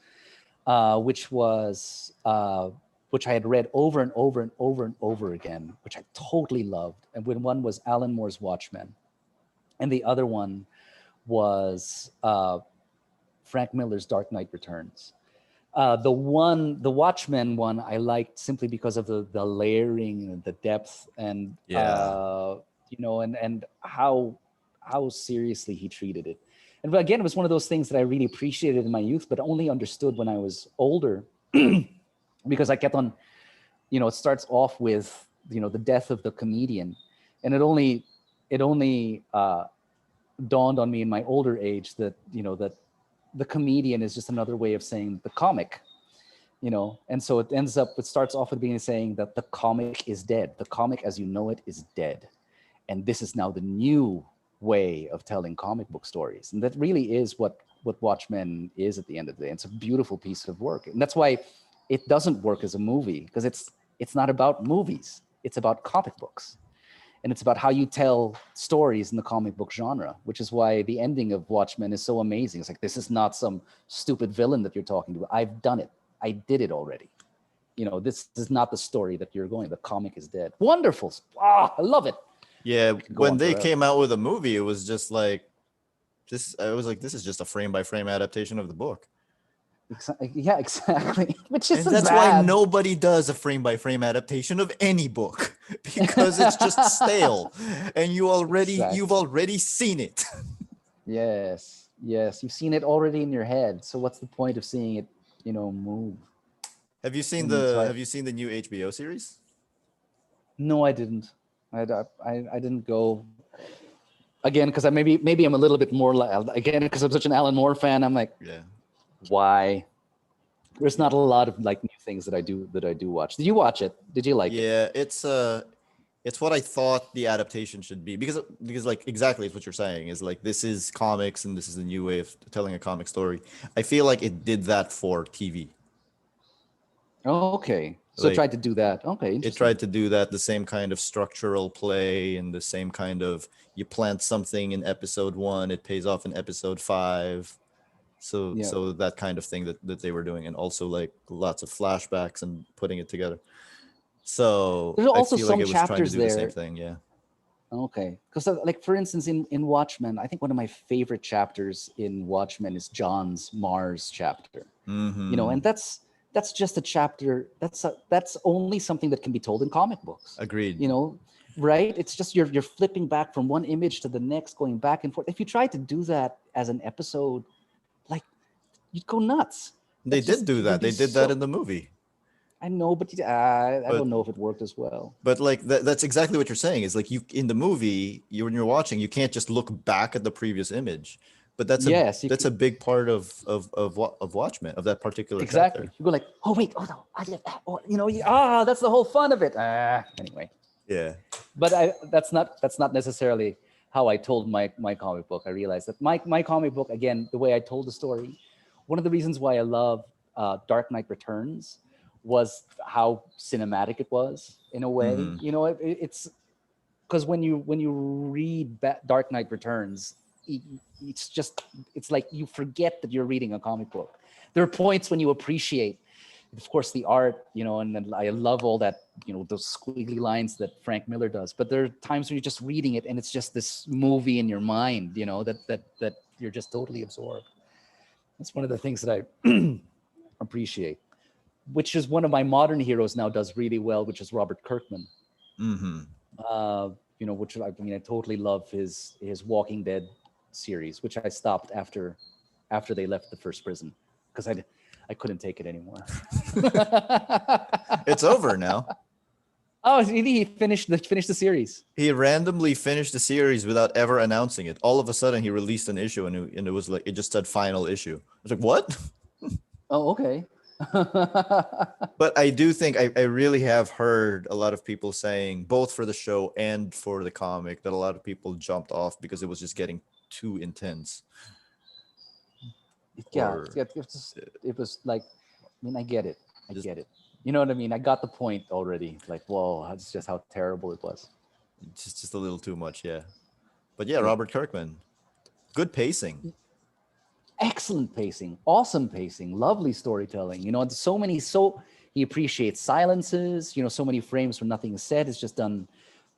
Speaker 1: which I had read over and over and over and over again, which I totally loved. And when one was Alan Moore's Watchmen, and the other one was Frank Miller's Dark Knight Returns. The Watchmen one, I liked simply because of the layering and the depth, and and how seriously he treated it. And again, it was one of those things that I really appreciated in my youth, but only understood when I was older, because I kept on, it starts off with the death of the comedian, and it only dawned on me in my older age that that the comedian is just another way of saying the comic, and so it starts off with being saying that the comic is dead. The comic as you know it is dead, and this is now the new way of telling comic book stories. And that really is what Watchmen is at the end of the day. It's a beautiful piece of work, and that's why it doesn't work as a movie, because it's not about movies. It's about comic books. And it's about how you tell stories in the comic book genre, which is why the ending of Watchmen is so amazing. It's like, this is not some stupid villain that you're talking to. I've done it. I did it already. This is not the story that you're going. The comic is dead. Wonderful. I love it.
Speaker 2: Yeah, when they came out with a movie, it was just like this. I was like, this is just a frame by frame adaptation of the book.
Speaker 1: Yeah, exactly. Which is
Speaker 2: that's why nobody does a frame by frame adaptation of any book, because it's just stale, and you've already seen it.
Speaker 1: Yes, you've seen it already in your head. So what's the point of seeing it, move?
Speaker 2: Have you seen the new HBO series?
Speaker 1: No, I didn't. I didn't go. Again, because maybe I'm a little bit more again because I'm such an Alan Moore fan. I'm like,
Speaker 2: yeah.
Speaker 1: Why? There's not a lot of like new things that I do watch. Did you watch it? Did you like it?
Speaker 2: Yeah, it's what I thought the adaptation should be, because like exactly it's what you're saying is like, this is comics and this is a new way of telling a comic story. I feel like it did that for TV.
Speaker 1: Okay. So it tried to do that. Okay.
Speaker 2: It tried to do that, the same kind of structural play and the same kind of, you plant something in episode 1, it pays off in episode 5. So that kind of thing that they were doing, and also like lots of flashbacks and putting it together. So
Speaker 1: there's also
Speaker 2: I feel
Speaker 1: some
Speaker 2: like it was trying to do
Speaker 1: there.
Speaker 2: The same thing, yeah.
Speaker 1: Okay, because like for instance, in Watchmen, I think one of my favorite chapters in Watchmen is John's Mars chapter.
Speaker 2: Mm-hmm.
Speaker 1: And that's just a chapter. That's only something that can be told in comic books.
Speaker 2: Agreed.
Speaker 1: Right? It's just you're flipping back from one image to the next, going back and forth. If you try to do that as an episode, like, you'd go nuts.
Speaker 2: They did do that. They did that in the movie.
Speaker 1: I know, but I don't know if it worked as well.
Speaker 2: But like that's exactly what you're saying. Is like, you in the movie, when you're watching, you can't just look back at the previous image. But that's a big part of Watchmen, of that particular
Speaker 1: exactly.
Speaker 2: chapter.
Speaker 1: You go like, oh wait, oh no, I did that. Oh, that's the whole fun of it. Anyway.
Speaker 2: Yeah.
Speaker 1: But that's not necessarily how I told my comic book. I realized that my comic book, again, the way I told the story, one of the reasons why I love Dark Knight Returns was how cinematic it was in a way.
Speaker 2: Mm-hmm.
Speaker 1: It's because when you read Dark Knight Returns, it's like you forget that you're reading a comic book. There are points when you appreciate, of course, the art, and then I love all that, those squiggly lines that Frank Miller does. But there are times when you're just reading it and it's just this movie in your mind, that you're just totally absorbed. That's one of the things that I appreciate, which is one of my modern heroes now does really well, which is Robert Kirkman. Which I totally love his Walking Dead series, which I stopped after they left the first prison because I couldn't take it anymore.
Speaker 2: It's over now.
Speaker 1: Oh, he finished the series.
Speaker 2: He randomly finished the series without ever announcing it. All of a sudden, he released an issue, and it was like, it just said final issue. I was like, what?
Speaker 1: Oh, okay.
Speaker 2: But I do think I really have heard a lot of people saying, both for the show and for the comic, that a lot of people jumped off because it was just getting too intense.
Speaker 1: Yeah, it was like, I get it. I get it. You know what I mean? I got the point already. Like, whoa, that's just how terrible it was.
Speaker 2: Just a little too much, yeah. But yeah, Robert Kirkman, good pacing.
Speaker 1: Excellent pacing, awesome pacing, lovely storytelling. He appreciates silences. So many frames where nothing is said. It's just done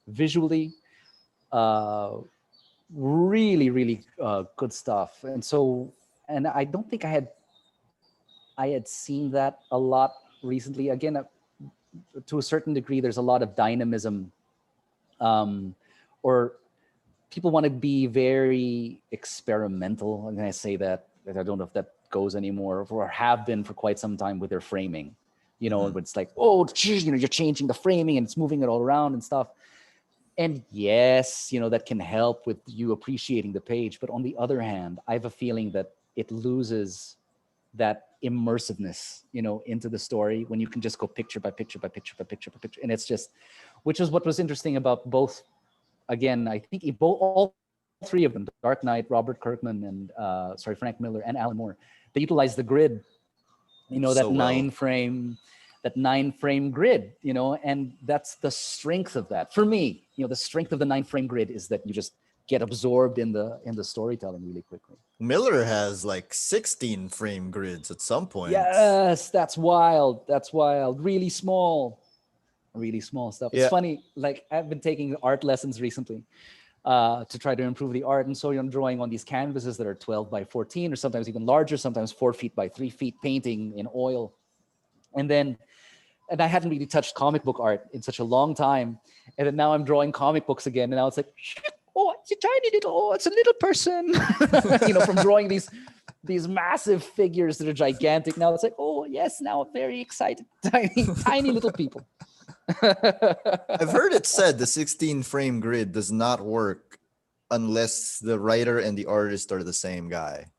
Speaker 1: visually. Really, really good stuff. And I don't think I had seen that a lot recently. Again, to a certain degree, there's a lot of dynamism, or people want to be very experimental. And I say that I don't know if that goes anymore, or have been for quite some time with their framing. It's like, oh, geez, you're changing the framing and it's moving it all around and stuff. And yes, that can help with you appreciating the page. But on the other hand, I have a feeling that it loses that immersiveness, into the story when you can just go picture by picture by picture by picture by picture. And it's just, which is what was interesting about both. Again, I think all three of them, Dark Knight, Robert Kirkman, and Frank Miller and Alan Moore, they utilize the grid, that nine frame grid, and that's the strength of that. For me, the strength of the 9-frame grid is that you just get absorbed in the storytelling really quickly.
Speaker 2: Miller has like 16-frame grids at some point.
Speaker 1: Yes, that's wild. Really small stuff. It's funny. Like, I've been taking art lessons recently to try to improve the art. And so I'm drawing on these canvases that are 12 by 14 or sometimes even larger, sometimes 4 feet by 3 feet, painting in oil. And I hadn't really touched comic book art in such a long time. And then now I'm drawing comic books again. And now it's like, oh, it's a tiny little, oh, it's a little person, from drawing these massive figures that are gigantic. Now it's like, oh yes, now I'm very excited. Tiny little people.
Speaker 2: I've heard it said the 16-frame grid does not work unless the writer and the artist are the same guy,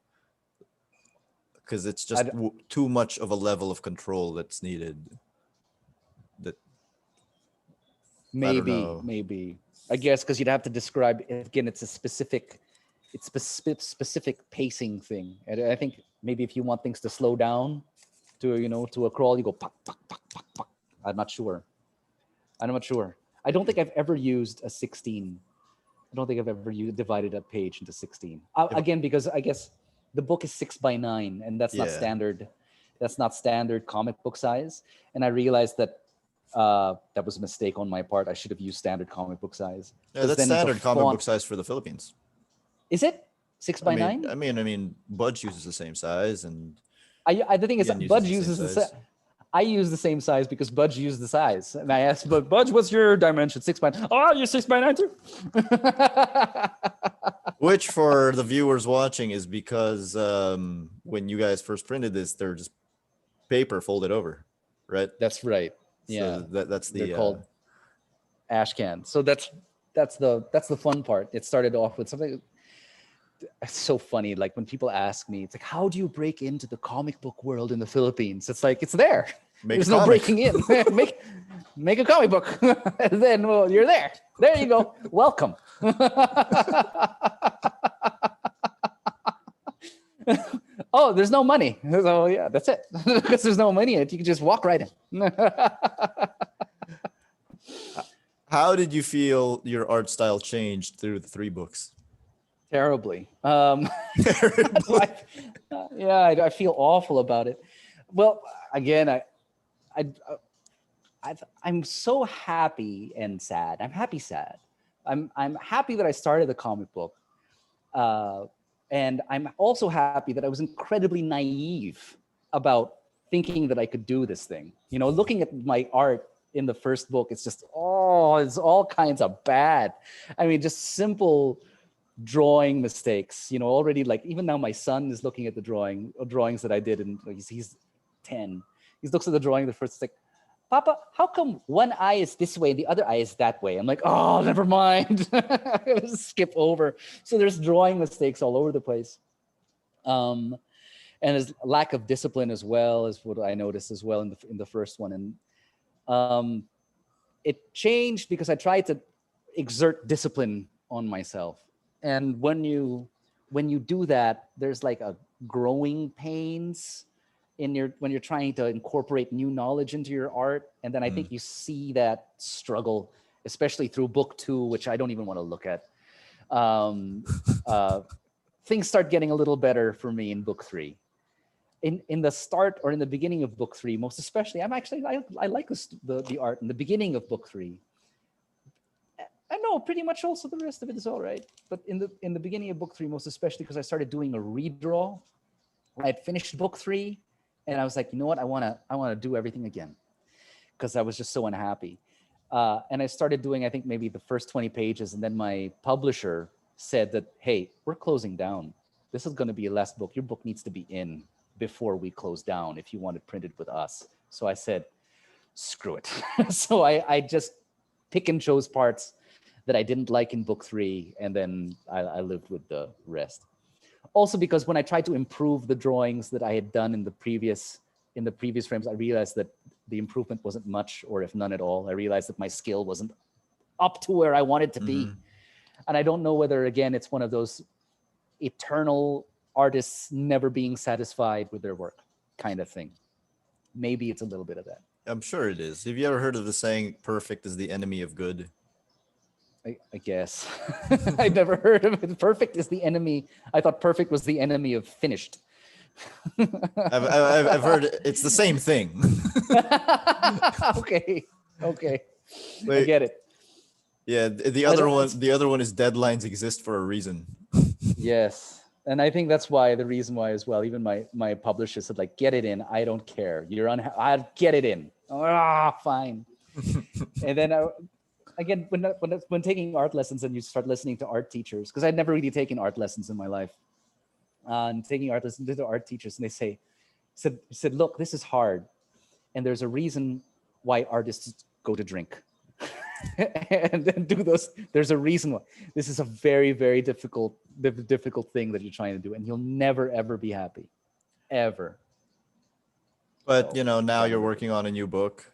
Speaker 2: because it's just too much of a level of control that's needed.
Speaker 1: Maybe I guess because you'd have to describe again. It's a specific pacing thing, and I think maybe if you want things to slow down to a crawl, you go pop, pop, pop, pop, pop. I'm not sure. I don't think I've ever used a 16. I don't think I've ever divided a page into 16. Again, because I guess the book is 6 by 9, and that's not standard. That's not standard comic book size. And I realized that that was a mistake on my part. I should have used standard comic book size.
Speaker 2: Yeah, that's standard comic book size for the Philippines.
Speaker 1: Is it 6 by 9?
Speaker 2: I mean, Budge uses the same size, and
Speaker 1: the thing is, Budge uses the same. I use the same size because Budge used the size. And I asked, but Budge, what's your dimension? 6 by 9. Oh, you're 6 by 9 too?
Speaker 2: Which, for the viewers watching, is because when you guys first printed this, they're just paper folded over, right?
Speaker 1: That's right. Yeah.
Speaker 2: So that's
Speaker 1: they're called ash cans. So that's the fun part. It started off with something. It's so funny. Like when people ask me, it's like, how do you break into the comic book world in the Philippines? It's like, it's there. There's no breaking in. make a comic book. And then, well, you're there. There you go. Welcome. Oh, there's no money. So yeah, that's it. Because there's no money in it. You can just walk right in.
Speaker 2: How did you feel your art style changed through the 3 books?
Speaker 1: Terribly.
Speaker 2: Terribly.
Speaker 1: I feel awful about it. Well, again, I, I'm so happy and sad. I'm happy, sad. I'm happy that I started the comic book, uh, and I'm also happy that I was incredibly naive about thinking that I could do this thing. You know, looking at my art in the first book, it's just it's all kinds of bad. I mean, just simple drawing mistakes. You know, already like even now my son is looking at the drawings that I did, and he's 10. He looks at the drawing the first like, Papa, how come one eye is this way and the other eye is that way? I'm like, oh, never mind. Skip over. So there's drawing mistakes all over the place. And there's lack of discipline as well is what I noticed as well in the first one. And it changed because I tried to exert discipline on myself. And when you do that, there's like a growing pains in your when you're trying to incorporate new knowledge into your art. And then I think you see that struggle, especially through book 2, which I don't even want to look at. Things start getting a little better for me in book 3. In the start or in the beginning of book 3, most especially, I like the art in the beginning of book 3. I know pretty much also the rest of it is all right, but in the beginning of book 3, most especially because I started doing a redraw. I had finished book 3, and I was like, you know what, I wanna do everything again, because I was just so unhappy. And I started doing, I think maybe the first 20 pages, and then my publisher said that, hey, we're closing down. This is going to be your last book. Your book needs to be in before we close down if you want it printed with us. So I said, screw it. So I just pick and chose parts that I didn't like in book 3, and then I lived with the rest. Also, because when I tried to improve the drawings that I had done in the previous frames, I realized that the improvement wasn't much, or if none at all. I realized that my skill wasn't up to where I wanted to be. And I don't know whether, again, it's one of those eternal artists never being satisfied with their work kind of thing. Maybe it's a little bit of that.
Speaker 2: I'm sure it is. Have you ever heard of the saying, perfect is the enemy of good?
Speaker 1: I guess. I'd never heard of it. Perfect is the enemy. I thought perfect was the enemy of finished.
Speaker 2: I've heard it's the same thing.
Speaker 1: Okay.
Speaker 2: Wait,
Speaker 1: I get it.
Speaker 2: Yeah, the other one is deadlines exist for a reason.
Speaker 1: Yes. And I think that's why, the reason why as well, even my publisher said, like, get it in. I don't care. I'll get it in. Fine. And then again, when taking art lessons and you start listening to art teachers, because I'd never really taken art lessons in my life, and taking art lessons to art teachers, and they said, look, this is hard, and there's a reason why artists go to drink. And then do those. There's a reason why. This is a very, very difficult thing that you're trying to do, and you'll never ever be happy, ever.
Speaker 2: But now you're working on a new book,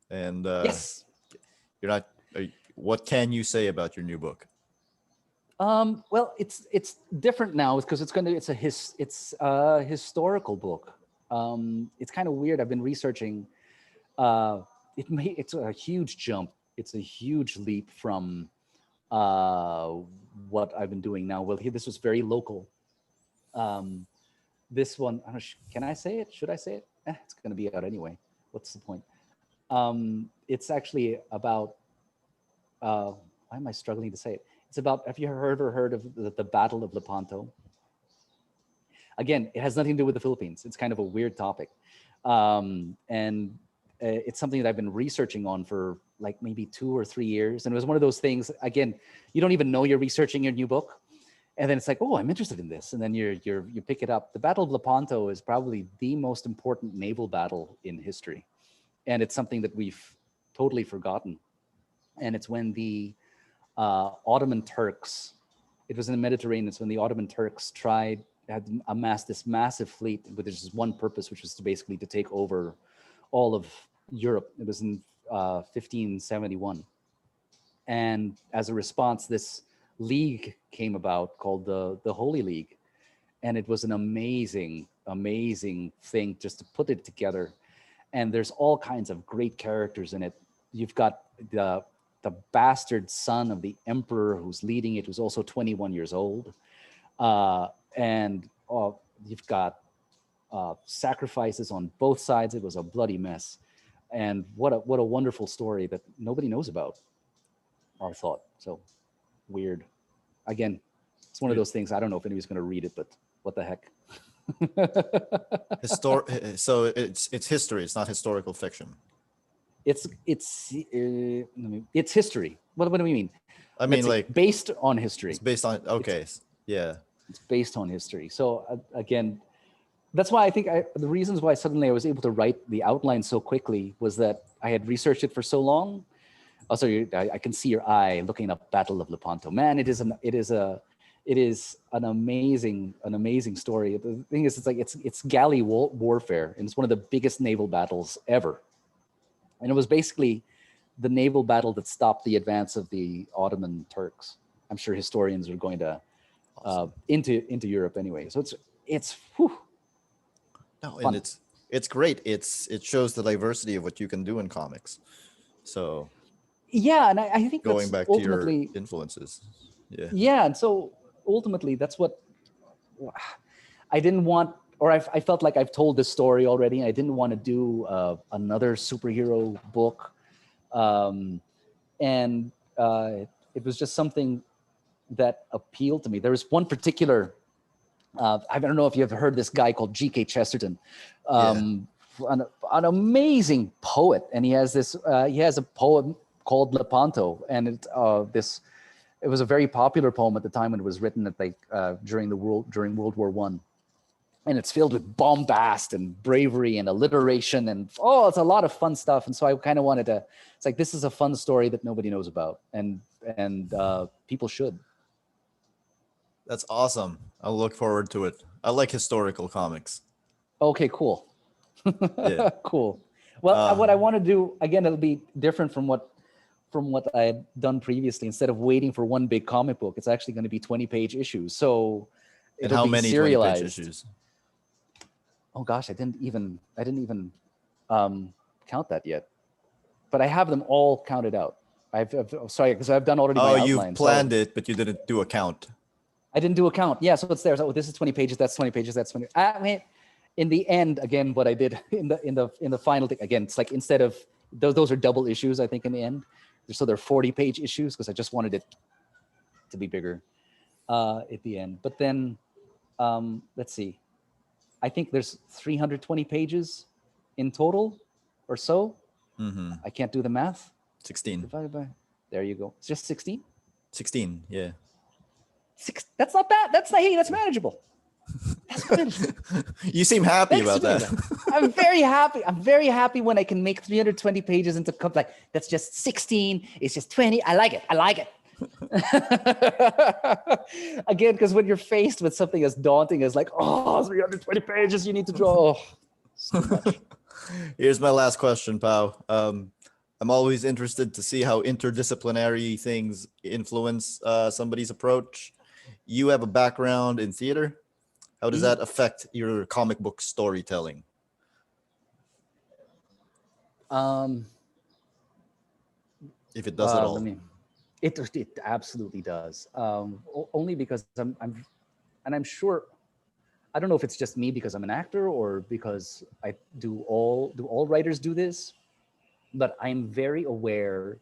Speaker 2: and
Speaker 1: yes,
Speaker 2: you're not. What can you say about your new book?
Speaker 1: Well, it's different now because it's a historical book. It's kind of weird. I've been researching. It's a huge jump. It's a huge leap from what I've been doing now. Well, this was very local. This one, I don't know, can I say it? Should I say it? It's going to be out anyway. What's the point? It's actually about. Why am I struggling to say it? It's about. Have you heard of the Battle of Lepanto? Again, it has nothing to do with the Philippines. It's kind of a weird topic, and it's something that I've been researching on for like maybe 2 or 3 years. And it was one of those things, again, you don't even know you're researching your new book. And then it's like, oh, I'm interested in this. And then you pick it up. The Battle of Lepanto is probably the most important naval battle in history. And it's something that we've totally forgotten. And it's when the Ottoman Turks, it was in the Mediterranean, it's when the Ottoman Turks had amassed this massive fleet with just one purpose, which was to take over all of Europe. It was in 1571. And as a response, this league came about called the Holy League. And it was an amazing thing just to put it together. And there's all kinds of great characters in it. You've got the the bastard son of the emperor who's leading it, who's also 21 years old. And you've got sacrifices on both sides. It was a bloody mess. And what a wonderful story that nobody knows about, I thought. So weird. Again, it's one of those things. I don't know if anybody's going to read it, but what the heck?
Speaker 2: So it's history. It's not historical fiction.
Speaker 1: It's history. What do we mean?
Speaker 2: I mean, like
Speaker 1: based on history.
Speaker 2: It's based on yeah.
Speaker 1: It's based on history. So again, that's why I think the reasons why suddenly I was able to write the outline so quickly was that I had researched it for so long. Also, I can see your eye looking up Battle of Lepanto. Man, it is an amazing story. The thing is, it's galley warfare, and it's one of the biggest naval battles ever. And it was basically the naval battle that stopped the advance of the Ottoman Turks. I'm sure historians are going to into Europe anyway. So it's whew,
Speaker 2: no,
Speaker 1: fun.
Speaker 2: And it's great. It shows the diversity of what you can do in comics. So
Speaker 1: yeah, and I think
Speaker 2: going back to your influences.
Speaker 1: Yeah, and so ultimately that's what I didn't want, or I felt like I've told this story already. I didn't want to do another superhero book, and it was just something that appealed to me. There was one particular, I don't know if you've heard this guy called G.K. Chesterton, an amazing poet, and he has a poem called Lepanto, and it was a very popular poem at the time when it was written during World War I. And it's filled with bombast and bravery and alliteration and it's a lot of fun stuff. And so I kind of wanted to, it's like, this is a fun story that nobody knows about, and people should.
Speaker 2: That's awesome. I'll look forward to it. I like historical comics.
Speaker 1: Okay, cool.
Speaker 2: Yeah.
Speaker 1: Cool. Well, what I want to do, again, it'll be different from what I had done previously. Instead of waiting for one big comic book, it's actually going to be 20-page issues. So
Speaker 2: and how many
Speaker 1: serialized.
Speaker 2: 20-page issues?
Speaker 1: Oh gosh, I didn't even count that yet, but I have them all counted out. Sorry, because I've done already.
Speaker 2: Oh, you've planned it, but you didn't do a count.
Speaker 1: I didn't do a count. Yeah, so it's there. So this is 20 pages. That's 20 pages. That's 20. I mean, in the end, again, what I did in the final thing, again, it's like instead of those are double issues. I think in the end, so they're 40-page issues because I just wanted it to be bigger at the end. But then, let's see. I think there's 320 pages in total or so.
Speaker 2: Mm-hmm.
Speaker 1: I can't do the math.
Speaker 2: 16.
Speaker 1: Divided by, there you go. It's just 16?
Speaker 2: 16, yeah.
Speaker 1: That's not bad. That's manageable. That's manageable.
Speaker 2: You seem happy about that.
Speaker 1: I'm very happy. I'm very happy when I can make 320 pages into like that's just 16. It's just 20. I like it. Again, because when you're faced with something as daunting as like 320 pages you need to draw, so much.
Speaker 2: Here's my last question, Pao. I'm always interested to see how interdisciplinary things influence somebody's approach. You have a background in theater. How does that affect your comic book storytelling? If it does at all.
Speaker 1: It absolutely does. Only because I'm sure, I don't know if it's just me because I'm an actor or because do all writers do this, but I'm very aware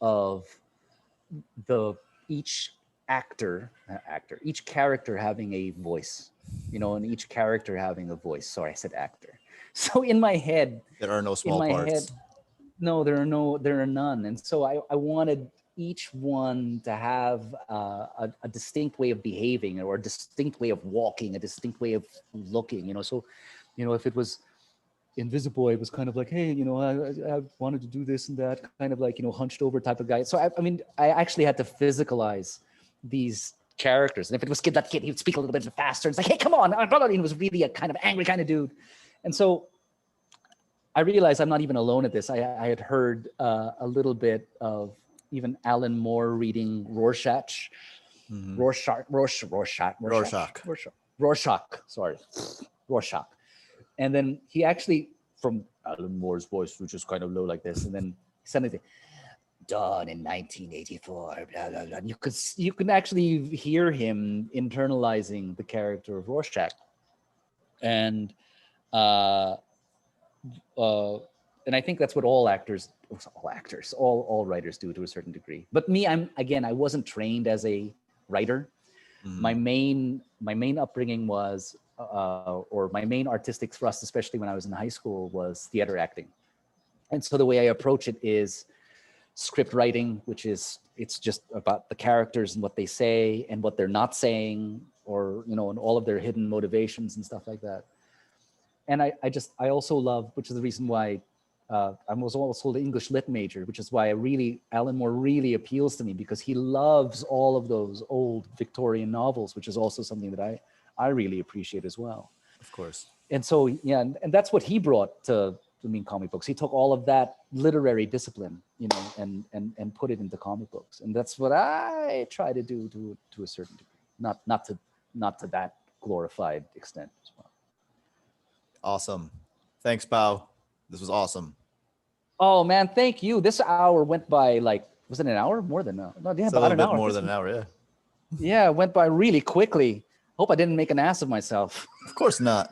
Speaker 1: of each character having a voice, and each character having a voice. Sorry, I said actor. So in my head,
Speaker 2: there are no small parts.
Speaker 1: No, there are none. And so I wanted each one to have a distinct way of behaving, or a distinct way of walking, a distinct way of looking, So, if it was invisible, it was kind of like, hey, I wanted to do this and that, kind of like, hunched over type of guy. So I actually had to physicalize these characters. And if it was that kid, he would speak a little bit faster. It's like, hey, come on. He was really a kind of angry kind of dude. And so I realized I'm not even alone at this. I had heard a little bit of even Alan Moore reading Rorschach.
Speaker 2: Mm-hmm.
Speaker 1: Rorschach. And then he actually, from Alan Moore's voice, which is kind of low like this, and then he said anything. done in 1984, blah, blah, blah. You can actually hear him internalizing the character of Rorschach. And uh, uh, and I think that's what all writers do to a certain degree. But me, I wasn't trained as a writer. My main upbringing was, or my main artistic thrust, especially when I was in high school, was theater acting. And so the way I approach it is script writing, which is, it's just about the characters and what they say and what they're not saying, or, and all of their hidden motivations and stuff like that. And I also love, which is the reason why I was also the English lit major, which is why Alan Moore really appeals to me, because he loves all of those old Victorian novels, which is also something that I really appreciate as well.
Speaker 2: Of course.
Speaker 1: And so, yeah, and that's what he brought to comic books. He took all of that literary discipline, and put it into comic books. And that's what I try to do to a certain degree, not to that glorified extent as well.
Speaker 2: Awesome. Thanks, Pao. This was awesome.
Speaker 1: Oh man, thank you. This hour went by was it an hour? More than no, yeah, about an hour.
Speaker 2: More than an hour, yeah.
Speaker 1: Yeah, it went by really quickly. Hope I didn't make an ass of myself.
Speaker 2: Of course not.